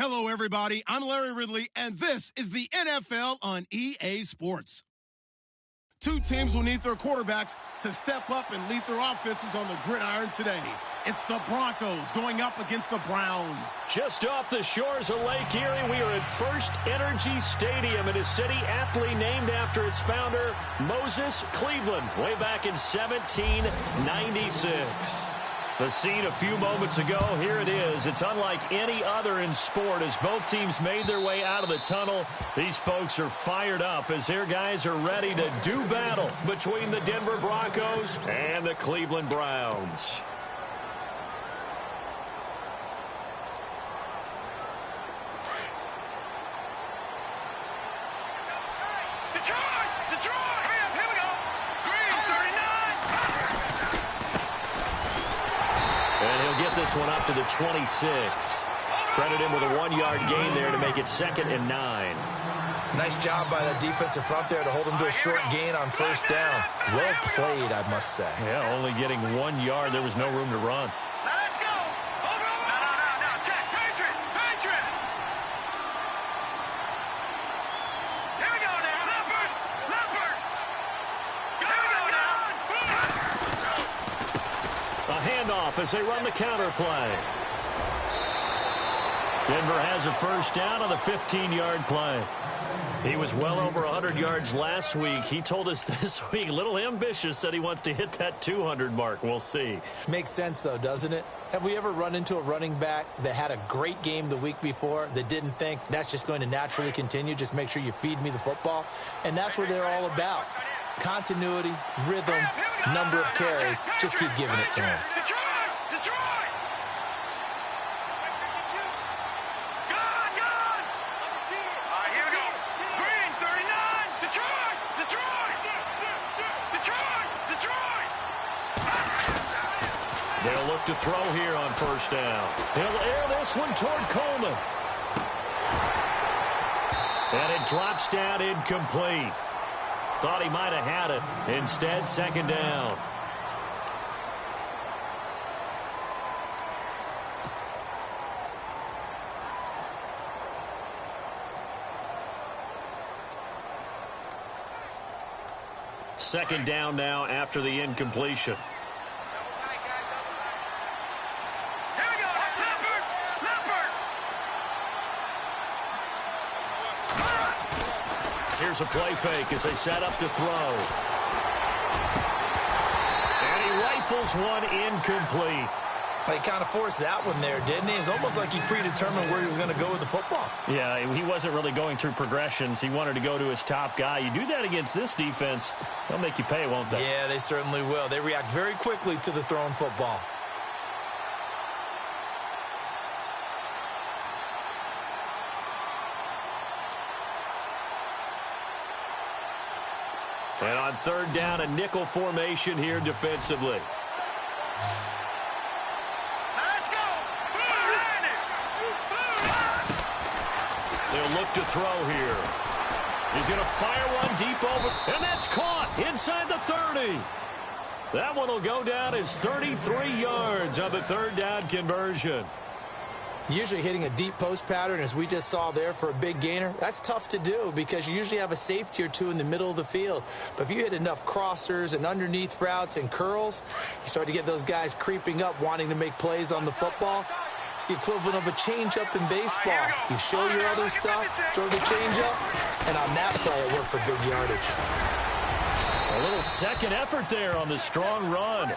Hello, everybody. I'm Larry Ridley, and this is the NFL on EA Sports. Two teams will need their quarterbacks to step up and lead their offenses on the gridiron today. It's the Broncos going up against the Browns. Just off the shores of Lake Erie, we are at First Energy Stadium in a city aptly named after its founder, Moses Cleveland, way back in 1796. The scene a few moments ago, here it is. It's unlike any other in sport as both teams made their way out of the tunnel. These folks are fired up as their guys are ready to do battle between the Denver Broncos and the Cleveland Browns. This one up to the 26. Credit him with a 1-yard gain there to make it 2nd and 9. Nice job by the defensive front there to hold him to a short gain on first down. Well played, I must say. Yeah, only getting 1 yard. There was no room to run. Let's go. No, check. Patriot. Here we go now. Leopard. Here we go now. A handoff as they run the counter play. Denver has a first down on the 15-yard play. He was well over 100 yards last week. He told us this week, a little ambitious, said he wants to hit that 200 mark. We'll see. Makes sense, though, doesn't it? Have we ever run into a running back that had a great game the week before that didn't think that's just going to naturally continue? Just make sure you feed me the football. And that's what they're all about. Continuity, rhythm, number of carries. Just keep giving it to him. They'll look to throw here on first down. He'll air this one toward Coleman. And it drops down incomplete. Thought he might have had it. Instead, 2nd down. Second down now after the incompletion. Here's a play fake as they set up to throw. And he rifles one incomplete. He kind of forced that one there, didn't he? It's almost like he predetermined where he was going to go with the football. Yeah, he wasn't really going through progressions. He wanted to go to his top guy. You do that against this defense, they'll make you pay, won't they? Yeah, they certainly will. They react very quickly to the thrown football. And on 3rd down, a nickel formation here defensively. Let's go. They'll look to throw here. He's going to fire one deep over, and that's caught inside the 30. That one will go down as 33 yards on the 3rd down conversion. Usually hitting a deep post pattern, as we just saw there for a big gainer, that's tough to do because you usually have a safety or two in the middle of the field. But if you hit enough crossers and underneath routes and curls, you start to get those guys creeping up, wanting to make plays on the football. It's the equivalent of a changeup in baseball. You show your other stuff, throw the changeup, and on that play, it worked for big yardage. A little second effort there on the strong run.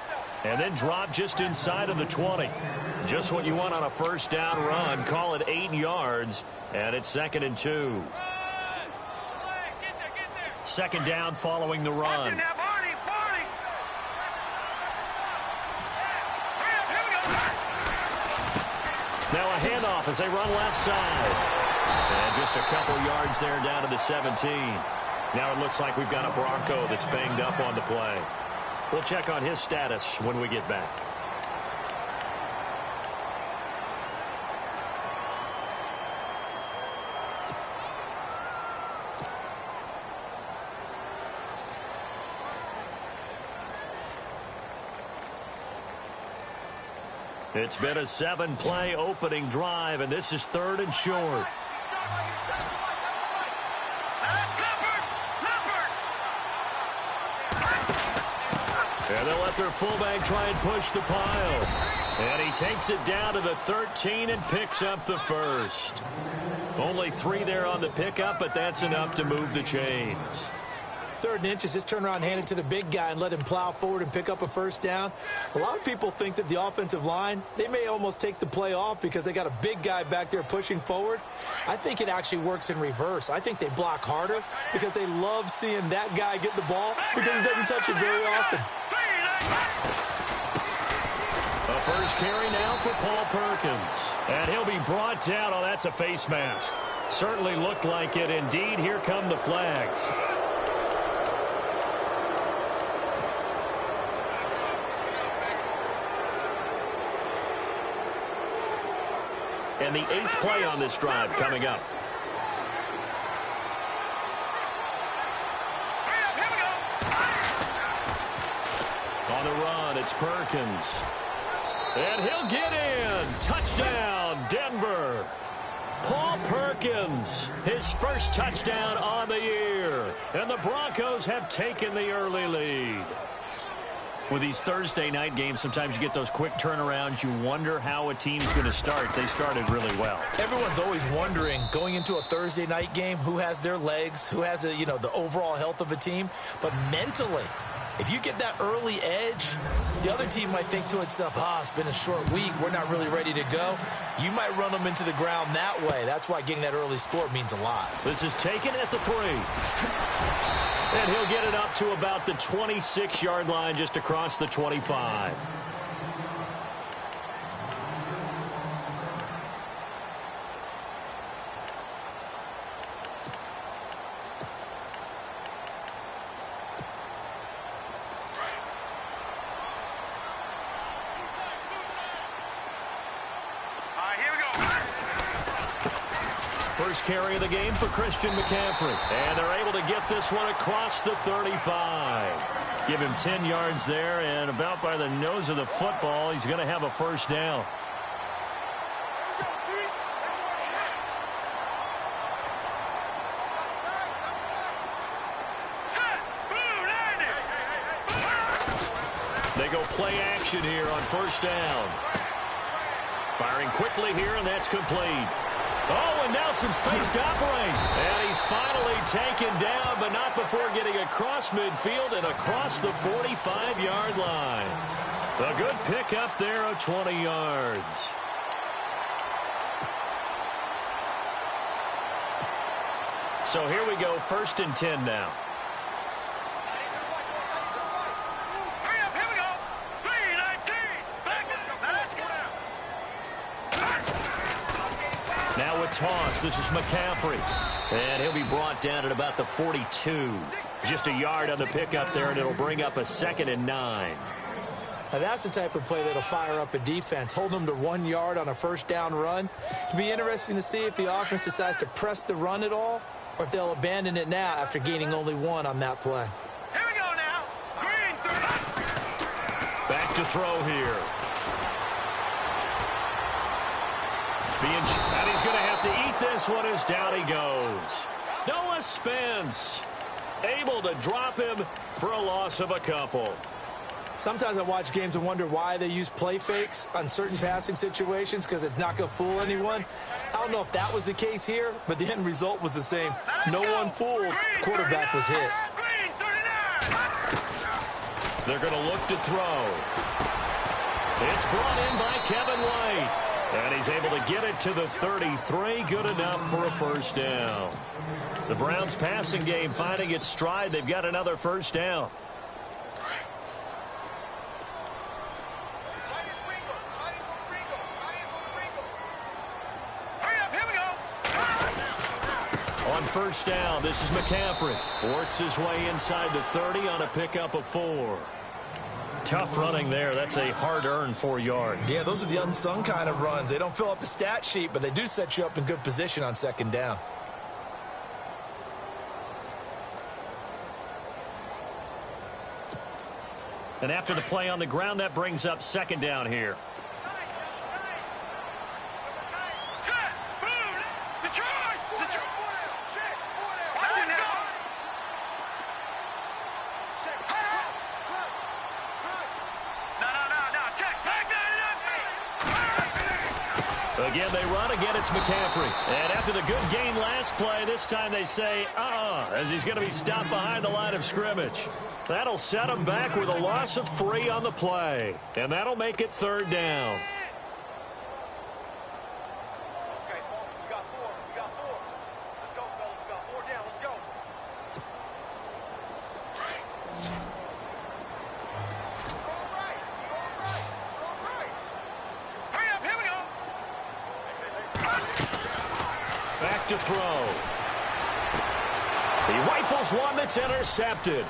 And then drop just inside of the 20. Just what you want on a first down run. Call it 8 yards, and it's 2nd and 2. 2nd down following the run. Now a handoff as they run left side. And just a couple yards there down to the 17. Now it looks like we've got a Bronco that's banged up on the play. We'll check on his status when we get back. It's been a 7-play opening drive, and this is 3rd and short. And they'll let their fullback try and push the pile. And he takes it down to the 13 and picks up the first. Only 3 there on the pickup, but that's enough to move the chains. 3rd and inches, just turn around and hand it to the big guy and let him plow forward and pick up a first down. A lot of people think that the offensive line, they may almost take the play off because they got a big guy back there pushing forward. I think it actually works in reverse. I think they block harder because they love seeing that guy get the ball because he doesn't touch it very often. A first carry now for Paul Perkins. And he'll be brought down. Oh, that's a face mask. Certainly looked like it indeed. Here come the flags. And the 8th play on this drive coming up. On the run, it's Perkins. And he'll get in. Touchdown, Denver. Paul Perkins, his first touchdown on the year. And the Broncos have taken the early lead. With these Thursday night games, sometimes you get those quick turnarounds. You wonder how a team's going to start. They started really well. Everyone's always wondering, going into a Thursday night game, who has their legs, who has the overall health of a team. But mentally, if you get that early edge, the other team might think to itself, it's been a short week. We're not really ready to go. You might run them into the ground that way. That's why getting that early score means a lot. This is taken at the 3. And he'll get it up to about the 26-yard line, just across the 25. First carry of the game for Christian McCaffrey. And they're able to get this one across the 35. Give him 10 yards there, and about by the nose of the football, he's going to have a first down. They go play action here on first down. Firing quickly here, and that's complete. Oh, and now some space to operate. And he's finally taken down, but not before getting across midfield and across the 45-yard line. A good pickup there of 20 yards. So here we go, 1st and 10 now. Now a toss. This is McCaffrey. And he'll be brought down at about the 42. Just a yard on the pickup there, and it'll bring up a 2nd and 9. Now that's the type of play that'll fire up a defense. Hold them to 1 yard on a first down run. It'll be interesting to see if the offense decides to press the run at all, or if they'll abandon it now after gaining only 1 on that play. Here we go now. Green 3. Back to throw here. And he's going to have to eat this one as down he goes. Noah Spence able to drop him for a loss of a couple. Sometimes I watch games and wonder why they use play fakes on certain passing situations, because it's not going to fool anyone. I don't know if that was the case here, but the end result was the same. No one fooled. Quarterback was hit. They're going to look to throw. It's brought in by Kevin White. And he's able to get it to the 33. Good enough for a first down. The Browns passing game finding its stride. They've got another first down. On first down, this is McCaffrey. Works his way inside the 30 on a pickup of 4. Tough running there. That's a hard-earned 4 yards. Yeah, those are the unsung kind of runs. They don't fill up the stat sheet, but they do set you up in good position on second down. And after the play on the ground, that brings up second down here. Again, they run. Again, it's McCaffrey. And after the good gain last play, this time they say, as he's going to be stopped behind the line of scrimmage. That'll set him back with a loss of 3 on the play. And that'll make it 3rd down. Okay, we got 4. We got 4. Let's go, fellas. We got 4 down. Let's go. Strong right. Strong right. Strong right. Hurry up. Here we go. Back to throw. He rifles one that's intercepted.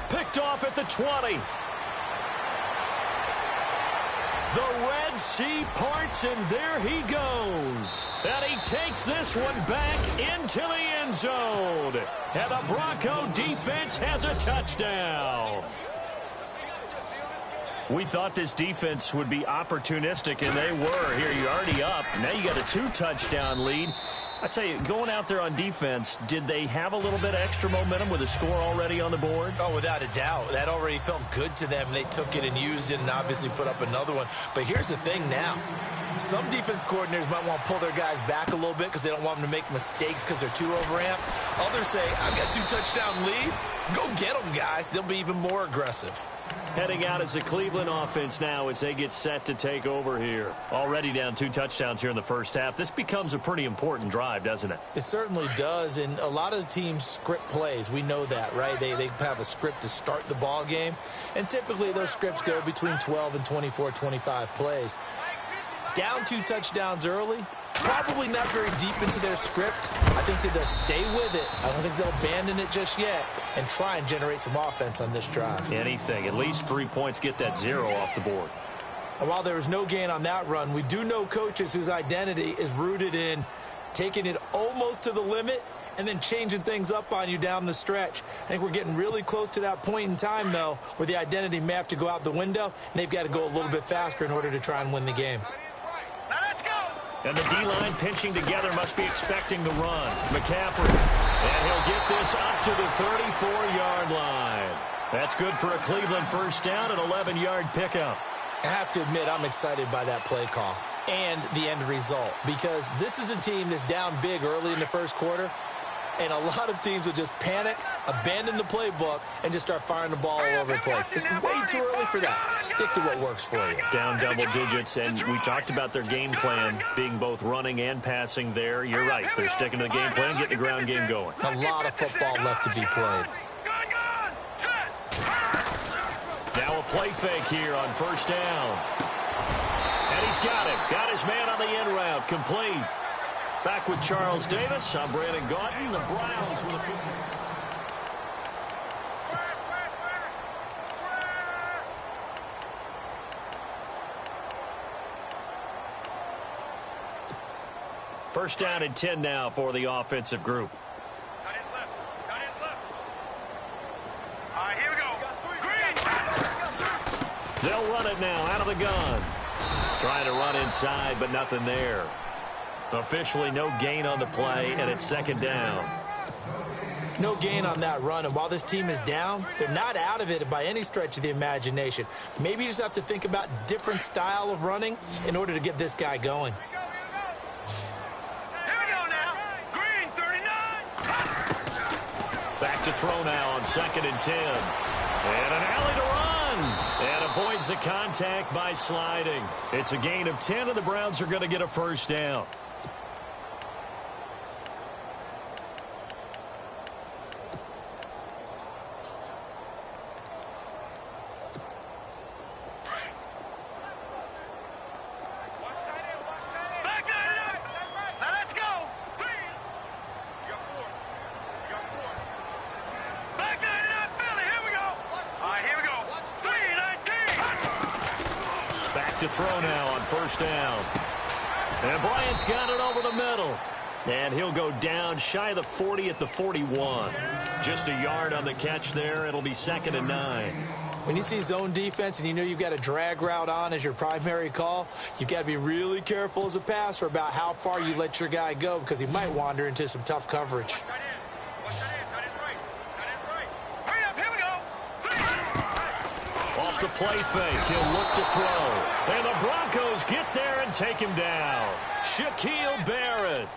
Picked off at the 20. The Red Sea parts, and there he goes. And he takes this one back into the end zone. And the Bronco defense has a touchdown. We thought this defense would be opportunistic, and they were. Here, you're already up. Now you got a 2-touchdown lead. I tell you, going out there on defense, did they have a little bit of extra momentum with a score already on the board? Oh, without a doubt. That already felt good to them. They took it and used it and obviously put up another one. But here's the thing now. Some defense coordinators might want to pull their guys back a little bit because they don't want them to make mistakes because they're too overamped. Others say, I've got 2-touchdown lead. Go get them, guys. They'll be even more aggressive. Heading out is the Cleveland offense now as they get set to take over here. Already down 2 touchdowns here in the first half. This becomes a pretty important drive, doesn't it? It certainly does, and a lot of the teams script plays. We know that, right? They have a script to start the ball game, and typically those scripts go between 12 and 24, 25 plays. Down 2 touchdowns early, probably not very deep into their script. I think that they'll stay with it. I don't think they'll abandon it just yet and try and generate some offense on this drive. Anything. At least 3 points, get that 0 off the board. And while there was no gain on that run, we do know coaches whose identity is rooted in taking it almost to the limit and then changing things up on you down the stretch. I think we're getting really close to that point in time, though, where the identity may have to go out the window, and they've got to go a little bit faster in order to try and win the game. And the D-line pinching together must be expecting the run. McCaffrey. And he'll get this up to the 34-yard line. That's good for a Cleveland first down, an 11-yard pickup. I have to admit, I'm excited by that play call and the end result because this is a team that's down big early in the first quarter, and a lot of teams will just panic, abandon the playbook, and just start firing the ball all over the place. It's way too early for that. Stick to what works for you. Down double digits, and we talked about their game plan being both running and passing there. You're right. They're sticking to the game plan, getting the ground game going. A lot of football left to be played. Now a play fake here on first down. And he's got it. Got his man on the in route. Complete. Back with Charles Davis. I'm Brandon Gaudin. The Browns with a first down and 10 now for the offensive group. Cut in left. Cut in left. All right, here we go. Green. They'll run it now out of the gun. Trying to run inside, but nothing there. Officially no gain on the play, and it's second down. No gain on that run, and while this team is down, they're not out of it by any stretch of the imagination. Maybe you just have to think about different style of running in order to get this guy going. Here we go now. Green, 39. Back to throw now on second and 10. And an alley to run. And avoids the contact by sliding. It's a gain of 10, and the Browns are going to get a first down. To throw now on first down. And Bryant's got it over the middle. And he'll go down shy of the 40 at the 41. Just a yard on the catch there. It'll be second and 9. When you see zone defense and you know you've got a drag route on as your primary call, you've got to be really careful as a passer about how far you let your guy go because he might wander into some tough coverage. the play fake. He'll look to throw. And the Broncos get there and take him down. Shaquille Barrett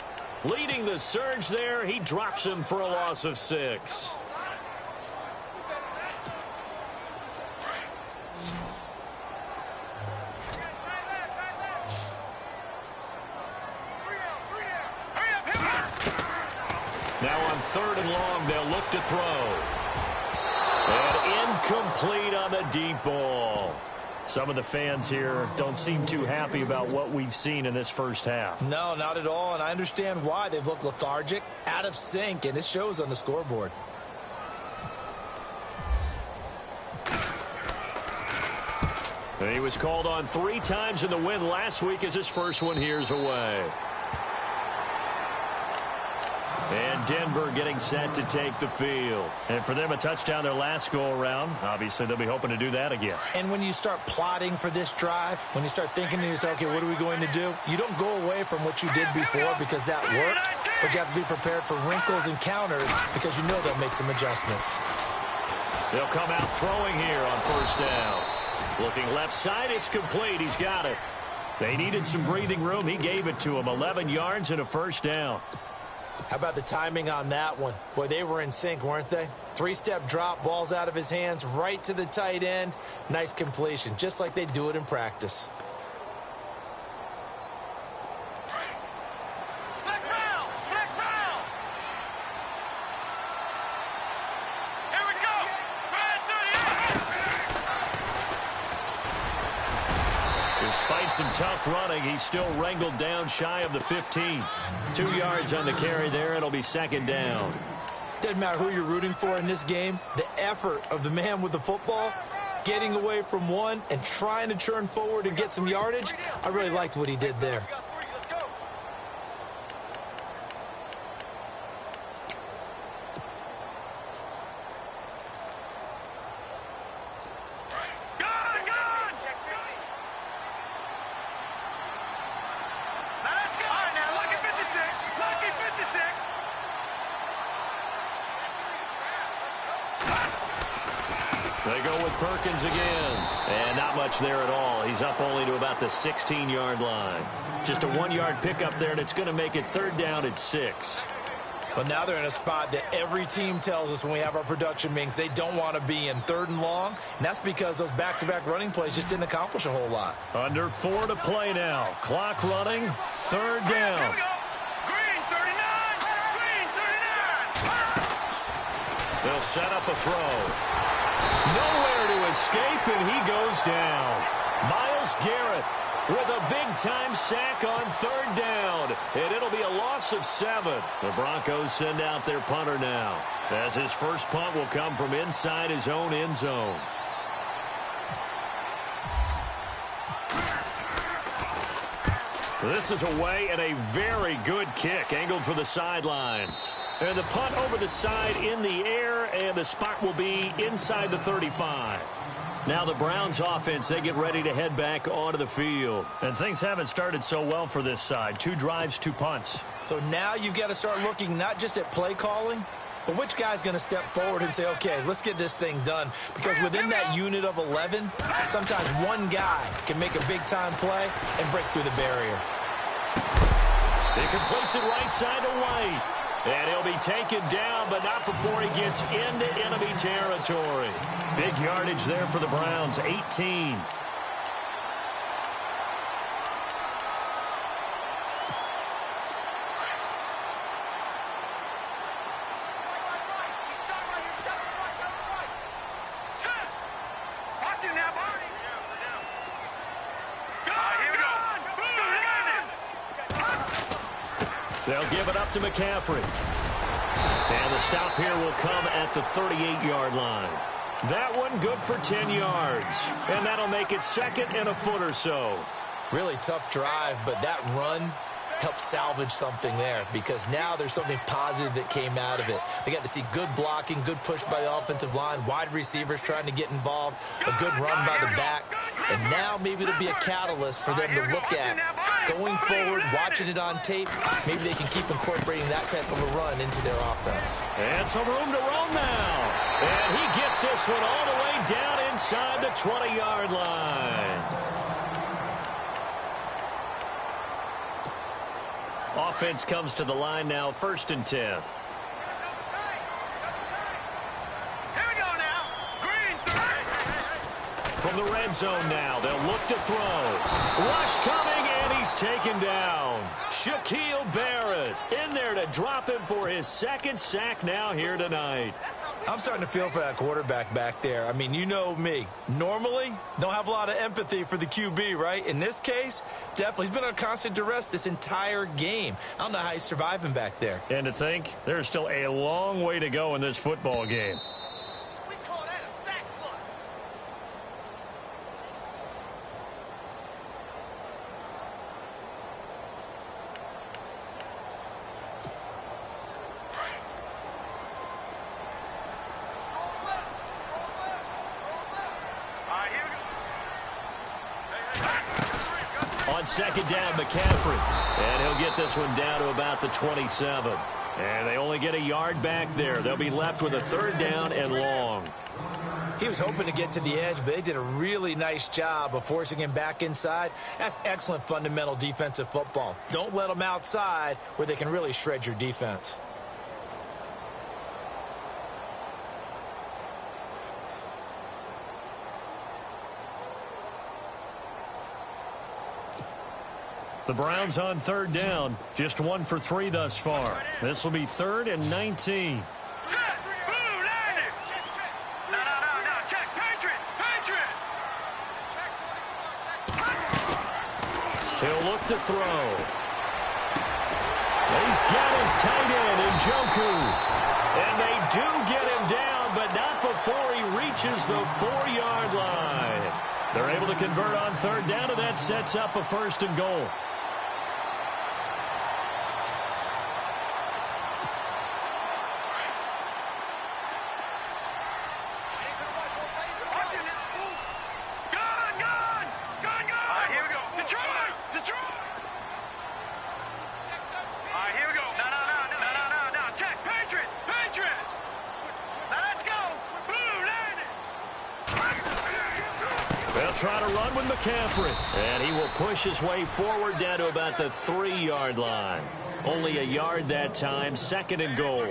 leading the surge there. He drops him for a loss of 6. Now on 3rd and long, they'll look to throw. And incomplete on the deep ball. Some of the fans here don't seem too happy about what we've seen in this first half. No, not at all, and I understand why. They've looked lethargic, out of sync, and it shows on the scoreboard. And he was called on 3 times in the win last week as his first one here's away. And Denver getting set to take the field. And for them, a touchdown their last go-around. Obviously, they'll be hoping to do that again. And when you start plotting for this drive, when you start thinking to yourself, okay, what are we going to do? You don't go away from what you did before because that worked, but you have to be prepared for wrinkles and counters because you know they'll make some adjustments. They'll come out throwing here on 1st down. Looking left side, it's complete. He's got it. They needed some breathing room. He gave it to them. 11 yards and a 1st down. How about the timing on that one? Boy, they were in sync, weren't they? 3-step drop, ball's out of his hands, right to the tight end. Nice completion, just like they do it in practice. Despite some tough running, he's still wrangled down shy of the 15. 2 yards on the carry there. It'll be 2nd down. Doesn't matter who you're rooting for in this game. The effort of the man with the football, getting away from one and trying to turn forward and get some yardage, I really liked what he did there. They go with Perkins again. And not much there at all. He's up only to about the 16-yard line. Just a 1-yard pickup there, and it's going to make it 3rd down at 6. But now they're in a spot that every team tells us when we have our production meetings they don't want to be in, 3rd and long. And that's because those back-to-back running plays just didn't accomplish a whole lot. Under 4 to play now. Clock running. 3rd down. Green 39. Green 39. They'll set up a throw. Nowhere to escape, and he goes down. Myles Garrett with a big-time sack on 3rd down, and it'll be a loss of 7. The Broncos send out their punter now, as his first punt will come from inside his own end zone. This is away and a very good kick, angled for the sidelines. And the punt over the side in the air, and the spot will be inside the 35. Now the Browns offense, they get ready to head back onto the field. And things haven't started so well for this side. 2 drives, 2 punts. So now you've got to start looking not just at play calling, but which guy's going to step forward and say, okay, let's get this thing done. Because within that unit of 11, sometimes one guy can make a big-time play and break through the barrier. He completes it right side to White. And he'll be taken down, but not before he gets into enemy territory. Big yardage there for the Browns, 18. They'll give it up to McCaffrey. And the stop here will come at the 38-yard line. That one good for 10 yards. And that'll make it 2nd and a foot or so. Really tough drive, but that run helped salvage something there because now there's something positive that came out of it. They got to see good blocking, good push by the offensive line, wide receivers trying to get involved, a good run by the back. And now maybe it'll be a catalyst for them to look at going forward, watching it on tape. Maybe they can keep incorporating that type of a run into their offense. And some room to roam now. And he gets this one all the way down inside the 20-yard line. Offense comes to the line now, 1st and 10. From the red zone now, they'll look to throw. Rush coming, and he's taken down. Shaquille Barrett in there to drop him for his 2nd sack now here tonight. I'm starting to feel for that quarterback back there. I mean, you know me. Normally, don't have a lot of empathy for the QB, right? In this case, definitely. He's been on constant duress this entire game. I don't know how he's surviving back there. And to think, there's still a long way to go in this football game. We call that a sack flush. On 2nd down, McCaffrey. And he'll get this one down to about the 27. And they only get a yard back there. They'll be left with a 3rd down and long. He was hoping to get to the edge, but they did a really nice job of forcing him back inside. That's excellent fundamental defensive football. Don't let them outside where they can really shred your defense. The Browns on 3rd down. Just 1 for 3 thus far. This will be 3rd and 19. Check! Boom! Landed! Check, check! No, check! Patriot! Patriot! Check 24, check. He'll look to throw. He's got his tight end, Njoku. And they do get him down, but not before he reaches the 4-yard line. They're able to convert on 3rd down, and that sets up a 1st and goal. Try to run with McCaffrey. And he will push his way forward down to about the 3-yard line. Only a yard that time, 2nd and goal.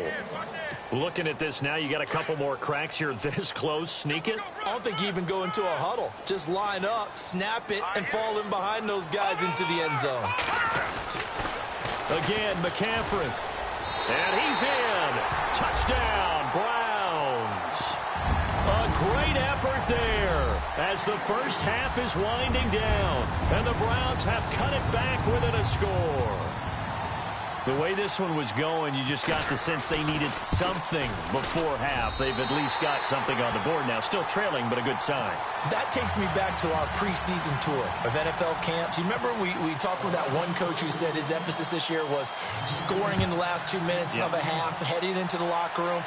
Looking at this now, you got a couple more cracks here this close. Sneak it. I don't think you even go into a huddle. Just line up, snap it, and fall in behind those guys into the end zone. Again, McCaffrey. And he's in. Touchdown, Browns. A great effort there as the first half is winding down, and the Browns have cut it back within a score. The way this one was going, you just got the sense they needed something before half. They've at least got something on the board now. Still trailing, but a good sign. That takes me back to our preseason tour of NFL camps. You remember we talked with that one coach who said his emphasis this year was scoring in the last 2 minutes of a half, heading into the locker room.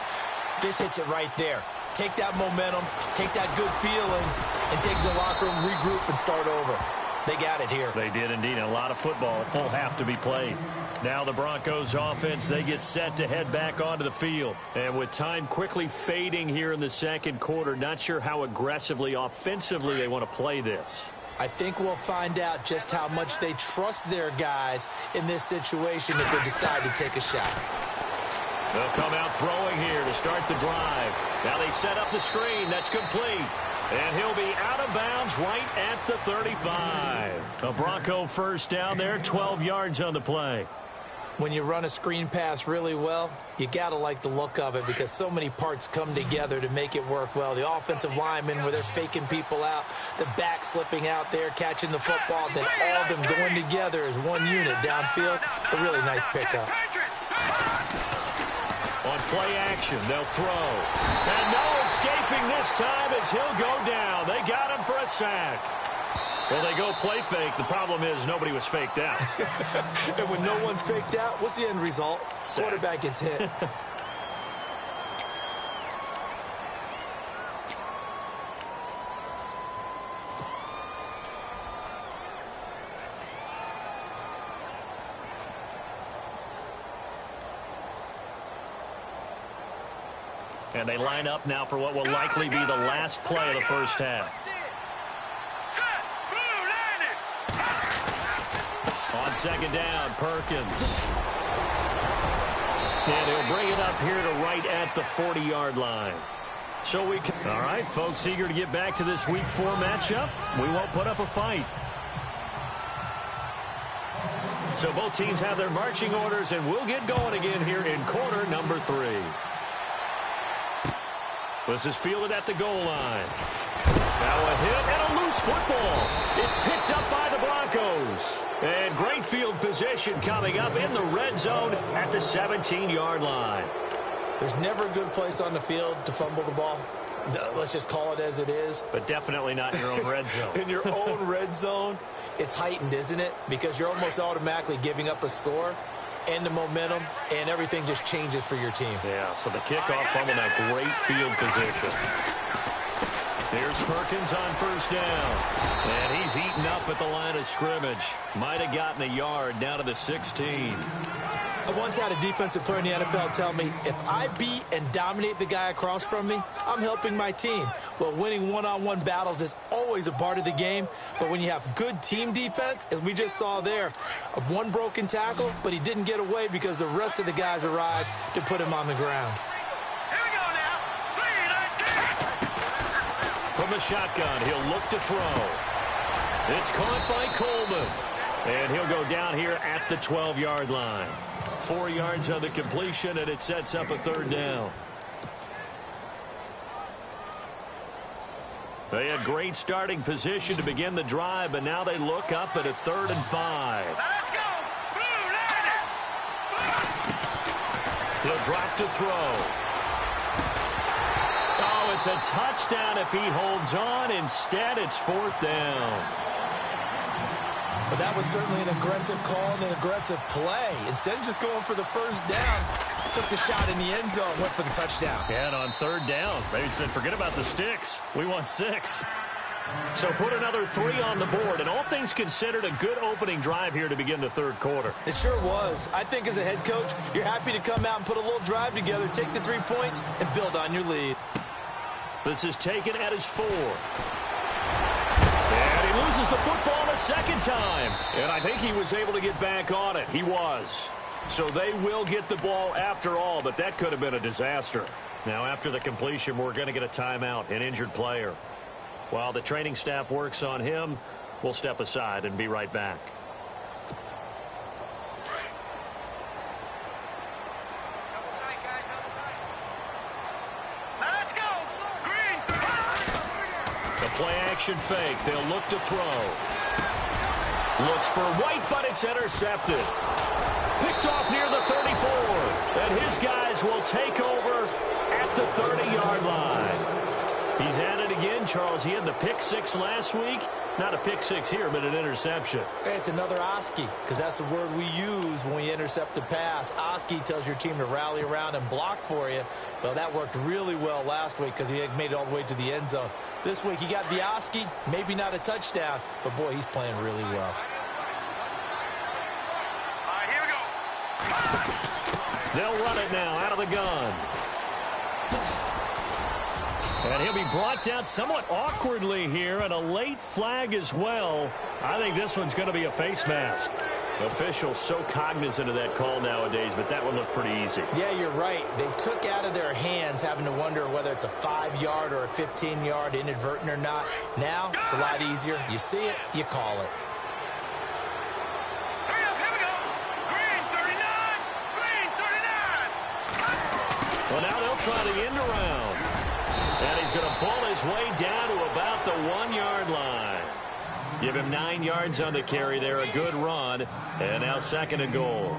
This hits it right there. Take that momentum, take that good feeling, and take the locker room, regroup, and start over. They got it here. They did indeed. A lot of football, full half to be played. Now the Broncos offense, they get set to head back onto the field. And with time quickly fading here in the 2nd quarter, not sure how aggressively, offensively they want to play this. I think we'll find out just how much they trust their guys in this situation if they decide to take a shot. They'll come out throwing here to start the drive. Now they set up the screen. That's complete. And he'll be out of bounds right at the 35. A Bronco 1st down there, 12 yards on the play. When you run a screen pass really well, you got to like the look of it because so many parts come together to make it work well. The offensive linemen where they're faking people out, the back slipping out there, catching the football, then all of them going together as one unit downfield. A really nice pickup. On play action, they'll throw. And no escaping this time as he'll go down. They got him for a sack. Well, they go play fake. The problem is nobody was faked out. And when no one's faked out, what's the end result? Sack. Quarterback gets hit. And they line up now for what will likely be the last play of the first half. On second down, Perkins. And he'll bring it up here to right at the 40-yard line. So we can... All right, folks, eager to get back to this Week 4 matchup. We won't put up a fight. So both teams have their marching orders, and we'll get going again here in quarter number 3. This is fielded at the goal line. Now a hit and a loose football. It's picked up by the Broncos. And great field position coming up in the red zone at the 17-yard line. There's never a good place on the field to fumble the ball. Let's just call it as it is. But definitely not in your own red zone. In your own red zone, it's heightened, isn't it? Because you're almost automatically giving up a score and the momentum, and everything just changes for your team. Yeah, so the kickoff fumble, that great field position. Here's Perkins on first down. And he's eaten up at the line of scrimmage. Might have gotten a yard down to the 16. I once had a defensive player in the NFL tell me, if I beat and dominate the guy across from me, I'm helping my team. Well, winning one-on-one battles is always a part of the game, but when you have good team defense, as we just saw there, one broken tackle, but he didn't get away because the rest of the guys arrived to put him on the ground. Here we go now. 3-19. From the shotgun, he'll look to throw. It's caught by Coleman. And he'll go down here at the 12-yard line. 4 yards on the completion, and it sets up a third down. They had great starting position to begin the drive, but now they look up at a 3rd and 5. Let's go. He'll drop to throw. Oh, it's a touchdown if he holds on. Instead, it's 4th down. But that was certainly an aggressive call and an aggressive play. Instead of just going for the first down, took the shot in the end zone, went for the touchdown. And on 3rd down, they said, forget about the sticks. We want 6. So put another 3 on the board. And all things considered, a good opening drive here to begin the 3rd quarter. It sure was. I think as a head coach, you're happy to come out and put a little drive together, take the 3 points, and build on your lead. This is taken at his 4. And he loses the football a second time. And I think he was able to get back on it. He was. So they will get the ball after all, but that could have been a disaster. Now, after the completion, we're going to get a timeout, an injured player. While the training staff works on him, we'll step aside and be right back. Let's go. Green. The play-action fake. They'll look to throw. Looks for White, but it's intercepted. Picked off near the 34. And his guys will take over at the 30-yard line. He's at it again, Charles. He had the pick 6 last week. Not a pick 6 here, but an interception. It's another Oski, because that's the word we use when we intercept a pass. Oski tells your team to rally around and block for you. Well, that worked really well last week because he had made it all the way to the end zone. This week he got the Oski, maybe not a touchdown, but boy, he's playing really well. All right, here we go. They'll run it now out of the gun. And he'll be brought down somewhat awkwardly here, and a late flag as well. I think this one's going to be a face mask. Officials so cognizant of that call nowadays, but that one looked pretty easy. Yeah, you're right. They took out of their hands having to wonder whether it's a 5-yard or a 15-yard inadvertent or not. Now, it's a lot easier. You see it, you call it. Hurry up, here we go. Green 39. Green 39. Well, now they'll try the end around. And he's going to pull his way down to about the 1-yard line. Give him 9 yards on the carry there. A good run. And now 2nd and goal.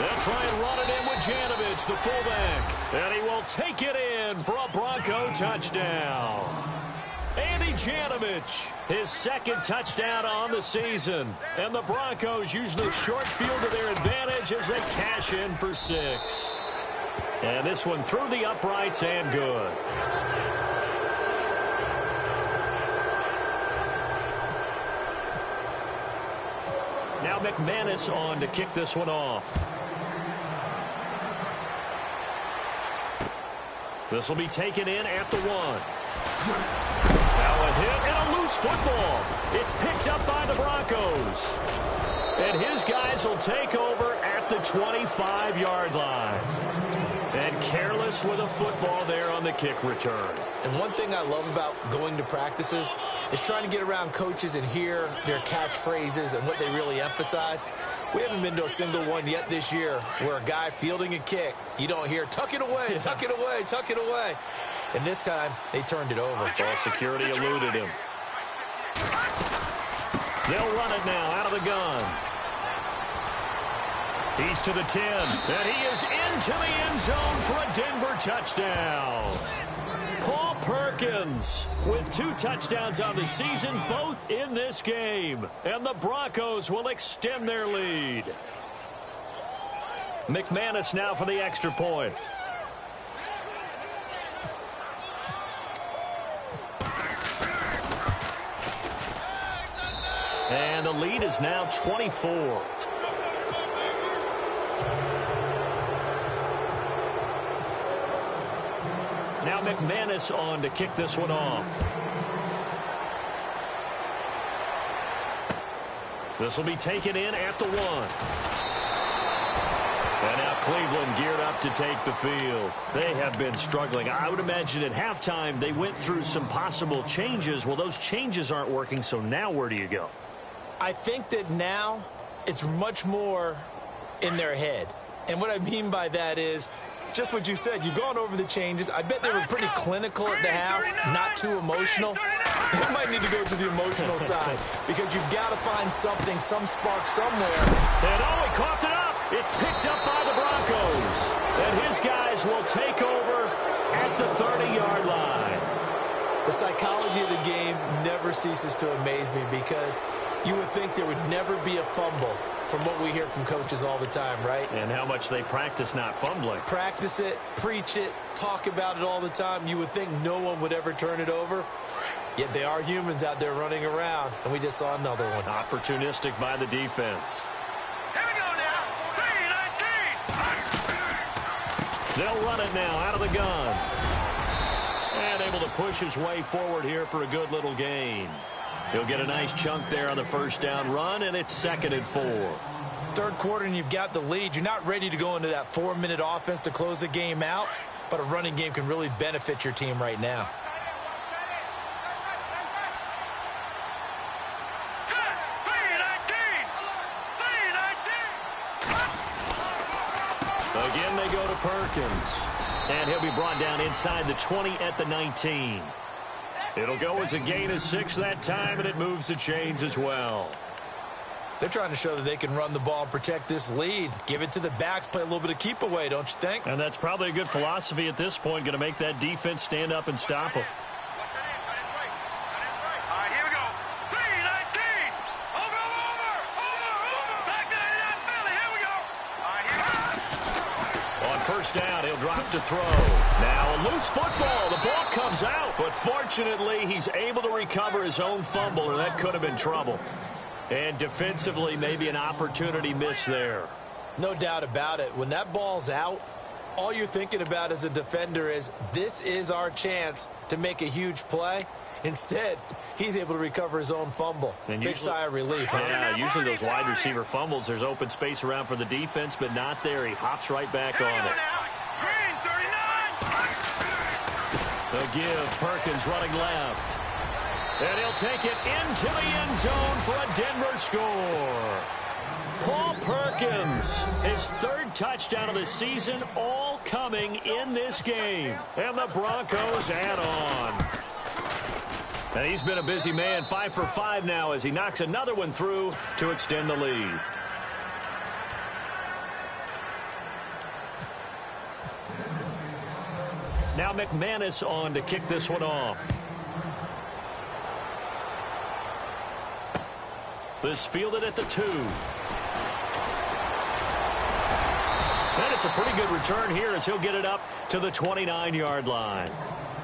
They'll try and run it in with Janovich, the fullback. And he will take it in for a Bronco touchdown. Andy Janovich, his 2nd touchdown on the season. And the Broncos use the short field to their advantage as they cash in for 6. And this one through the uprights and good. Now McManus on to kick this one off. This will be taken in at the 1. Now a hit and a loose football. It's picked up by the Broncos. And his guys will take over at the 25-yard line. And careless with a football there on the kick return. And one thing I love about going to practices is trying to get around coaches and hear their catchphrases and what they really emphasize. We haven't been to a single one yet this year where a guy fielding a kick, you don't hear, tuck it away, tuck it away, tuck it away. And this time, they turned it over. Ball security eluded him. They'll run it now out of the gun. He's to the 10, and he is into the end zone for a Denver touchdown. Paul Perkins with 2 touchdowns on the season, both in this game. And the Broncos will extend their lead. McManus now for the extra point. And the lead is now 24. Now McManus on to kick this one off. This will be taken in at the 1. And now Cleveland geared up to take the field. They have been struggling. I would imagine at halftime they went through some possible changes. Well, those changes aren't working, so now where do you go? I think that now it's much more in their head. And what I mean by that is just what you said. You've gone over the changes. I bet they were pretty clinical at the half, not too emotional. You might need to go to the emotional side because you've got to find something, some spark somewhere. And he coughed it up. It's picked up by the Broncos. And his guys will take over at the 30-yard line. The psychology of the game never ceases to amaze me because you would think there would never be a fumble from what we hear from coaches all the time, right? And how much they practice not fumbling. Practice it, preach it, talk about it all the time. You would think no one would ever turn it over. Yet they are humans out there running around, and we just saw another one. Opportunistic by the defense. Here we go now. 3-19. They'll run it now out of the gun. And able to push his way forward here for a good little gain. He'll get a nice chunk there on the first down run, and it's 2nd and 4. Third quarter, and you've got the lead. You're not ready to go into that 4-minute offense to close the game out, but a running game can really benefit your team right now. Again, they go to Perkins. And he'll be brought down inside the 20 at the 19. It'll go as a gain of 6 that time, and it moves the chains as well. They're trying to show that they can run the ball and protect this lead. Give it to the backs, play a little bit of keep away, don't you think? And that's probably a good philosophy at this point, going to make that defense stand up and stop them. All right, here we go. 3-19. Over. Back to Philly. Here we go. All right, here we go. On first down, he'll drop to throw. Now a loose football. The ball comes out, but fortunately he's able to recover his own fumble, or that could have been trouble. And defensively, maybe an opportunity missed there. No doubt about it. When that ball's out, all you're thinking about as a defender is, this is our chance to make a huge play. Instead, he's able to recover his own fumble. And big sigh of relief. Huh? Yeah, usually those wide receiver fumbles, there's open space around for the defense, but not there. He hops right back on it. Green, 39. The give, Perkins running left. And he'll take it into the end zone for a Denver score. Paul Perkins, his 3rd touchdown of the season, all coming in this game. And the Broncos add on. And he's been a busy man, 5 for 5 now as he knocks another one through to extend the lead. Now McManus on to kick this one off. This fielded at the 2. And it's a pretty good return here as he'll get it up to the 29-yard line.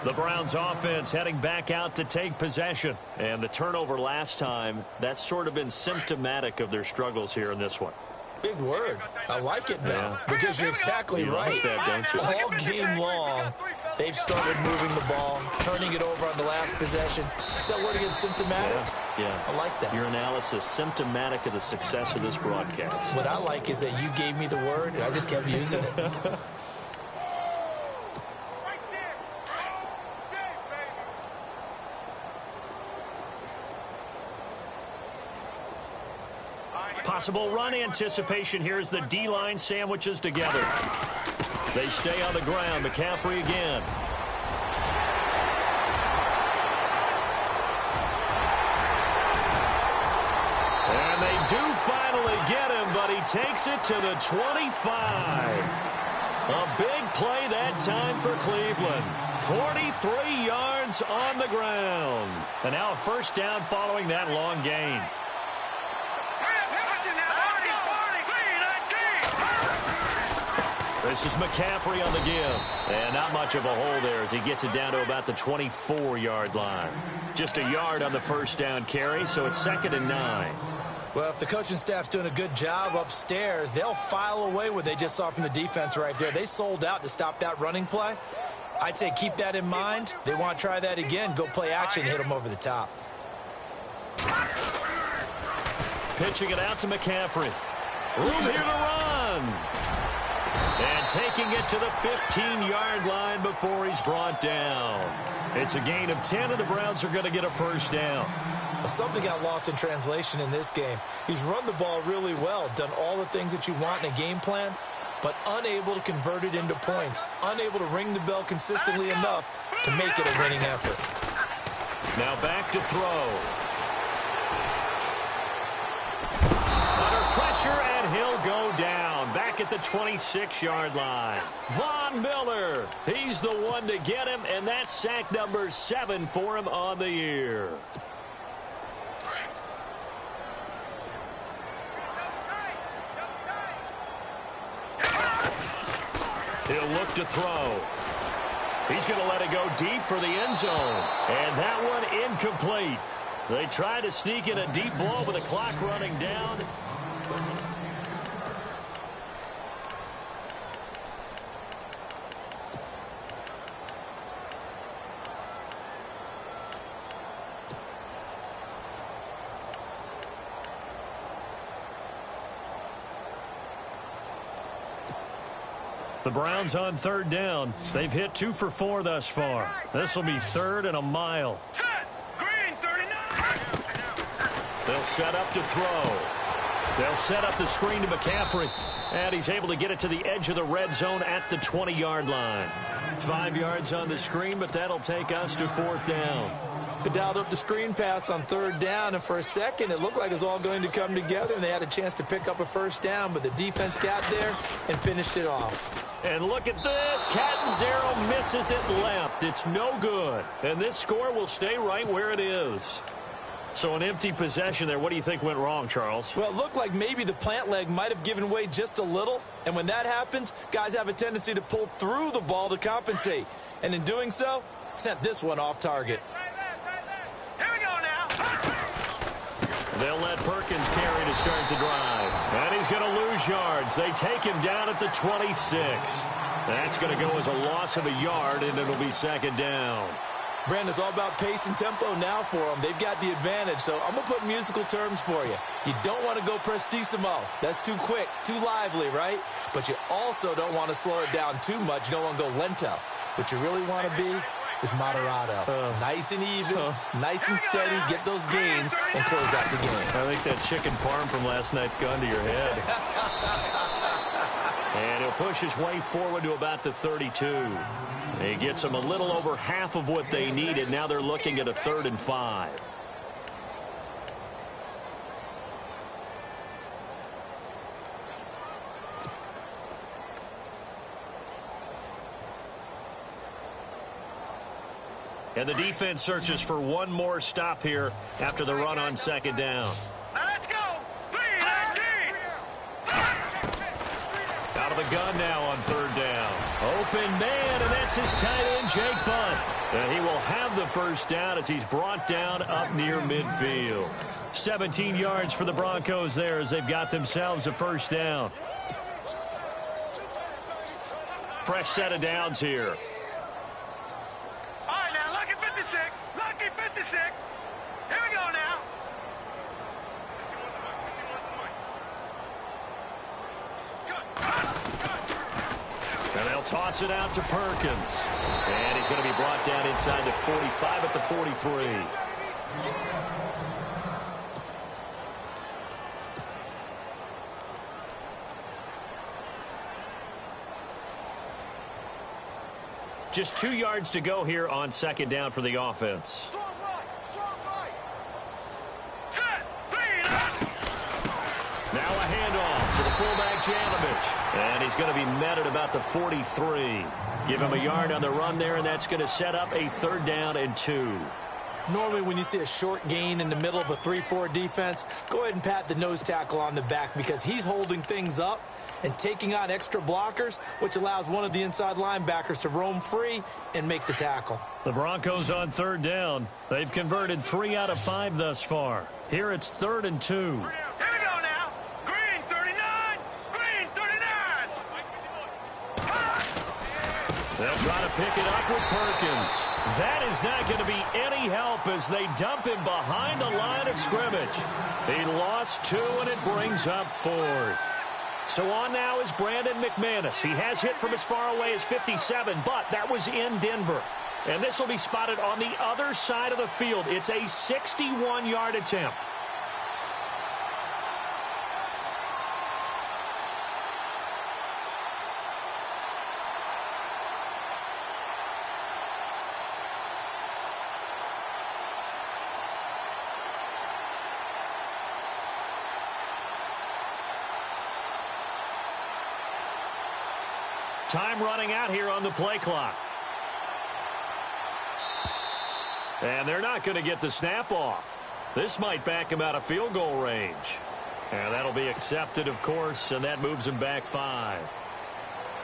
The Browns offense heading back out to take possession. And the turnover last time, that's sort of been symptomatic of their struggles here in this one. Big word. I like it now because you're exactly right. Like that, don't you? All game long, they've started moving the ball, turning it over on the last possession. Is that word again, symptomatic? Yeah. I like that. Your analysis, symptomatic of the success of this broadcast. What I like is that you gave me the word, and I just kept using it. Possible run anticipation here as the D-line sandwiches together. They stay on the ground. McCaffrey again. And they do finally get him, but he takes it to the 25. A big play that time for Cleveland. 43 yards on the ground. And now a first down following that long gain. This is McCaffrey on the give. And not much of a hole there as he gets it down to about the 24-yard line. Just a yard on the first down carry, so it's 2nd and 9. Well, if the coaching staff's doing a good job upstairs, they'll file away what they just saw from the defense right there. They sold out to stop that running play. I'd say keep that in mind. They want to try that again. Go play action, hit them over the top. Pitching it out to McCaffrey. Room here to run. And taking it to the 15-yard line before he's brought down. It's a gain of 10, and the Browns are going to get a first down. Something got lost in translation in this game. He's run the ball really well, done all the things that you want in a game plan, but unable to convert it into points, unable to ring the bell consistently enough to make it a winning effort. Now back to throw. Under pressure, and he'll go down. Back at the 26-yard line. Von Miller, he's the one to get him, and that's sack number 7 for him on the year. He'll look to throw. He's going to let it go deep for the end zone. And that one incomplete. They try to sneak in a deep ball with the clock running down. The Browns on 3rd down. They've hit 2 for 4 thus far. This will be 3rd and a mile. Green 39. They'll set up to throw. They'll set up the screen to McCaffrey. And he's able to get it to the edge of the red zone at the 20-yard line. 5 yards on the screen, but that'll take us to 4th down. They dialed up the screen pass on 3rd down, and for a second it looked like it was all going to come together, and they had a chance to pick up a first down, but the defense got there and finished it off. And look at this. Catanzaro misses it left. It's no good. And this score will stay right where it is. So an empty possession there. What do you think went wrong, Charles? Well, it looked like maybe the plant leg might have given way just a little, and when that happens, guys have a tendency to pull through the ball to compensate. And in doing so, sent this one off target. They'll let Perkins carry to start the drive. And he's going to lose yards. They take him down at the 26. That's going to go as a loss of a yard, and it'll be 2nd down. Brandon, it's all about pace and tempo now for them. They've got the advantage, so I'm going to put musical terms for you. You don't want to go prestissimo. That's too quick, too lively, right? But you also don't want to slow it down too much. You don't want to go lento. What you really want to be is moderato. Nice and even, nice and steady, get those gains, and close out the game. I think that chicken parm from last night's gone to your head. And he'll push his way forward to about the 32. He gets them a little over half of what they needed. Now they're looking at a 3rd and 5. And the defense searches for one more stop here after the run on 2nd down. Now let's go. 3-19. Out of the gun now on third down. Open man, and that's his tight end, Jake Butt. And he will have the first down as he's brought down up near midfield. 17 yards for the Broncos there as they've got themselves a first down. Fresh set of downs here. All right, now, lucky 56. Lucky 56. Here we go now. And they'll toss it out to Perkins. And he's going to be brought down inside the 45 at the 43. Just 2 yards to go here on second down for the offense. Strong right. Set. Now a handoff to the fullback, Janovich. And he's going to be met at about the 43. Give him a yard on the run there, and that's going to set up a third down and 2. Normally, when you see a short gain in the middle of a 3-4 defense, go ahead and pat the nose tackle on the back because he's holding things up and taking on extra blockers, which allows one of the inside linebackers to roam free and make the tackle. The Broncos on third down. They've converted 3 out of 5 thus far. Here it's 3rd and 2. Here we go now. Green 39. Green 39. They'll try to pick it up with Perkins. That is not going to be any help as they dump him behind the line of scrimmage. He lost 2, and it brings up 4th. So on now is Brandon McManus. He has hit from as far away as 57, but that was in Denver. And this will be spotted on the other side of the field. It's a 61-yard attempt. Time running out here on the play clock. And they're not going to get the snap off. This might back him out of field goal range. And that'll be accepted, of course, and that moves him back 5.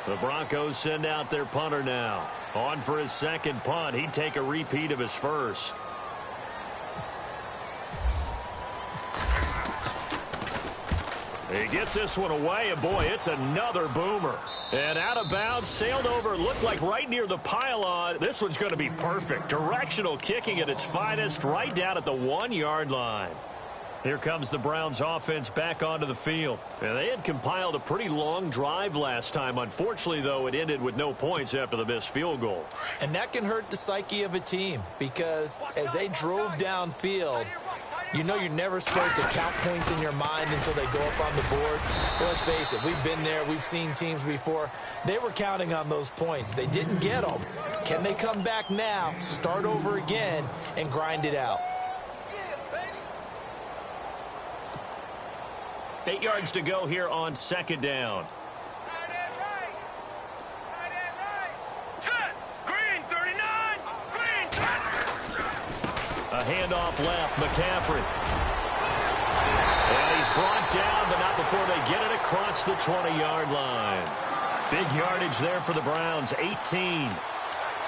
The Broncos send out their punter now. On for his second punt. He'd take a repeat of his first. He gets this one away, and boy, it's another boomer. And out of bounds, sailed over, looked like right near the pylon. This one's going to be perfect. Directional kicking at its finest, right down at the 1-yard line. Here comes the Browns offense back onto the field. And they had compiled a pretty long drive last time. Unfortunately, though, it ended with no points after the missed field goal. And that can hurt the psyche of a team because as they drove downfield, you know you're never supposed to count points in your mind until they go up on the board. Well, let's face it, we've been there. We've seen teams before. They were counting on those points. They didn't get them. Can they come back now, start over again, and grind it out? 8 yards to go here on second down. Set. Green 39. Green 10. A handoff left, McCaffrey. And he's brought down, but not before they get it across the 20-yard line. Big yardage there for the Browns, 18.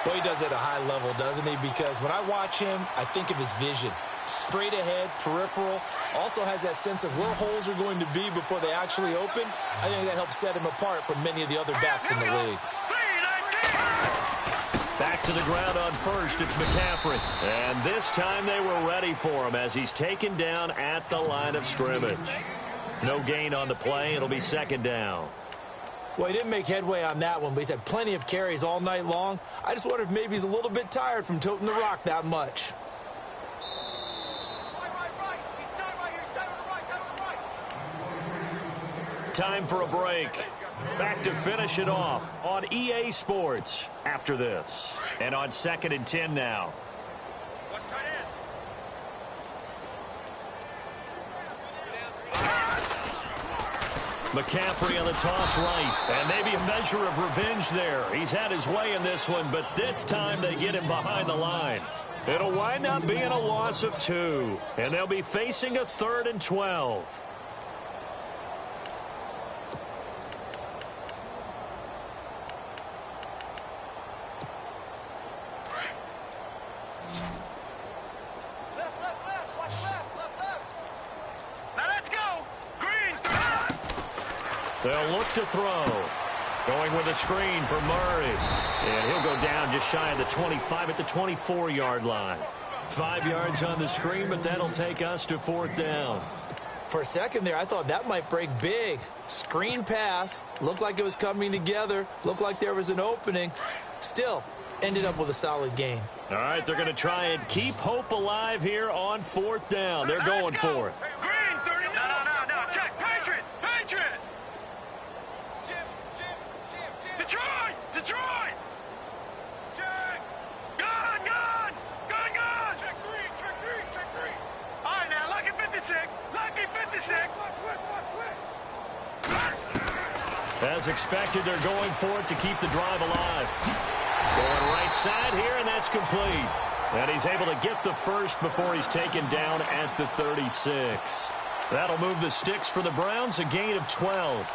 Boy, he does it at a high level, doesn't he? Because when I watch him, I think of his vision. Straight ahead, peripheral. Also has that sense of where holes are going to be before they actually open. I think that helps set him apart from many of the other backs in the league. Back to the ground on first, it's McCaffrey. And this time they were ready for him as he's taken down at the line of scrimmage. No gain on the play. It'll be second down. Well, he didn't make headway on that one, but he's had plenty of carries all night long. I just wonder if maybe he's a little bit tired from toting the rock that much. Time for a break. Back to finish it off on EA Sports after this. And on 2nd and 10 now. McCaffrey on the toss right. And maybe a measure of revenge there. He's had his way in this one, but this time they get him behind the line. It'll wind up being a loss of 2. And they'll be facing a 3rd and 12. They'll look to throw. Going with a screen for Murray. And he'll go down just shy of the 25 at the 24-yard line. 5 yards on the screen, but that'll take us to 4th down. For a second there, I thought that might break big. Screen pass. Looked like it was coming together. Looked like there was an opening. Still, ended up with a solid gain. All right, they're going to try and keep hope alive here on 4th down. They're going for it. Green, 30. No. Check. Patriot. Detroit. Check. Gun. Check three. All right, now, lucky 56. As expected, they're going for it to keep the drive alive. Going right side here, and that's complete. And he's able to get the first before he's taken down at the 36. That'll move the sticks for the Browns, a gain of 12.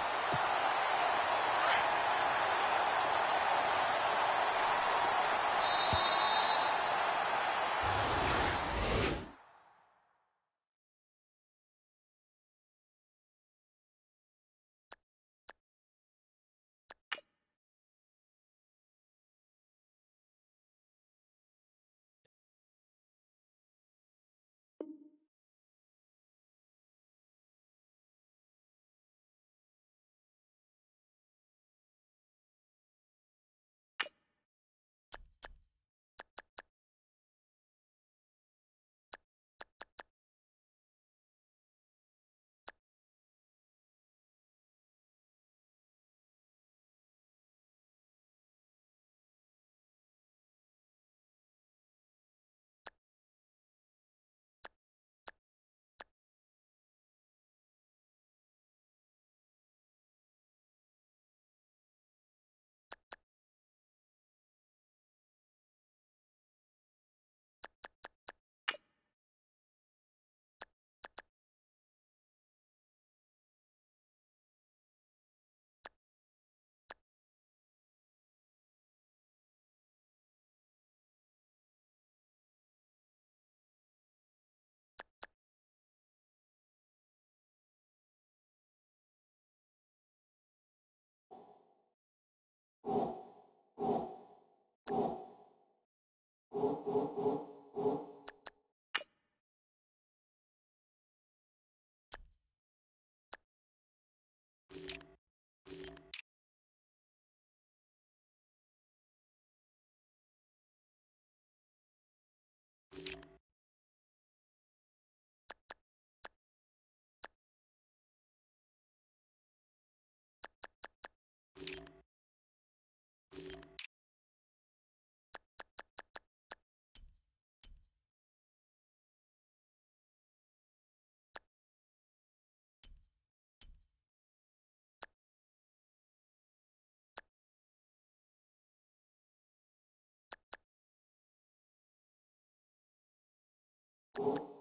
You